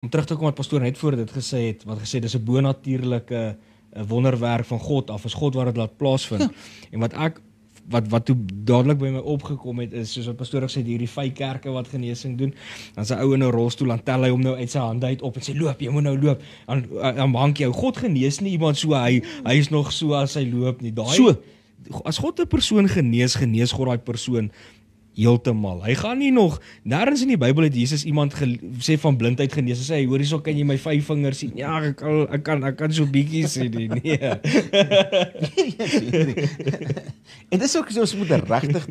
om terug te kom wat pastoor net voor dit gesê het, wat gesê dis 'n bonatuurlike wonderwerk van God af, is God wat dit laat plaasvind. Ja. En wat toe dadelik by my opgekom het, is soos wat pastoor gesê het, hierdie 5 kerke wat genesing doen, dan sy ou in 'n rolstoel, dan tel hy hom nou uit sy hande uit op en sê loop, jy moet nou loop. Dan hank jou. God genees nie iemand so, hy is nog so as hy loop nie. Daai as God 'n persoon genees God daai persoon heeltemal. Hy gaan nie nog, nêrens in die Bybel het Jesus iemand sê van blindheid genees, hy sê, hoor hierso, kan jy my 5 vingers sien? Ja, ek kan so bietjie sien, nee. En dis ook so, ons moet regtig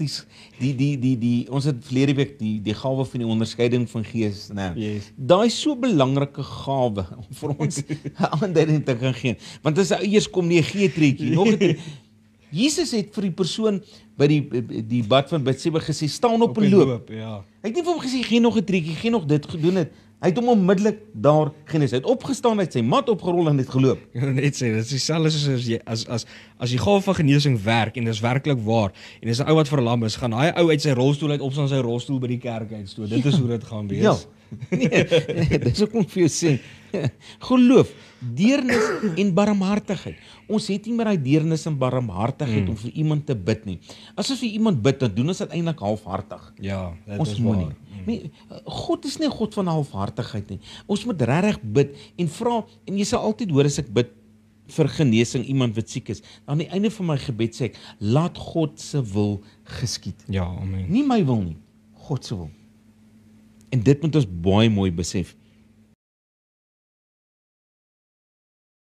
ons het verlede week die gawe van die onderskeiding van gees, Yes. daai is so belangrike gawe om vir ons 'n aanduiding te kan gee. Want as hy eers kom, nee, gee 'n treetjie, nog 'n treetjie. Jesus het vir die persoon by die bad van Betseba gesê, staan op en loop. Ja. Hy het nie vir hom gesê, gee nog 'n treetjie, gee nog dit, gedoen het. Hy het hom onmiddellik daar genees. Hy het opgestaan, hy het sy mat opgerol en het geloop. Ek wil net sê, dit is dieselfde soos as die gawe van genesing werk, en dis werklik waar, en dis 'n ou wat verlam is, gaan daai ou uit sy rolstoel uit opstaan, sy rolstoel by die kerk uitstoot. Dit is hoe dit gaan wees. Ja. Nee, dis ook om vir jou sê. Geloof, deernis en barmhartigheid. Ons het nie meer daai deernis en barmhartigheid om vir iemand te bid nie. As ons vir iemand bid, dan doen ons dit eintlik halfhartig. Ja, dit Ons is moet waar. nie. God is nie 'n God van halfhartigheid nie. Ons moet regtig bid en vra, en jy sal altyd hoor as ek bid vir genesing, iemand wat siek is, aan die einde van my gebed sê ek, laat God se wil geskied. Ja, amen. Nie my wil nie, God se wil. En dit moet ons baie mooi besef.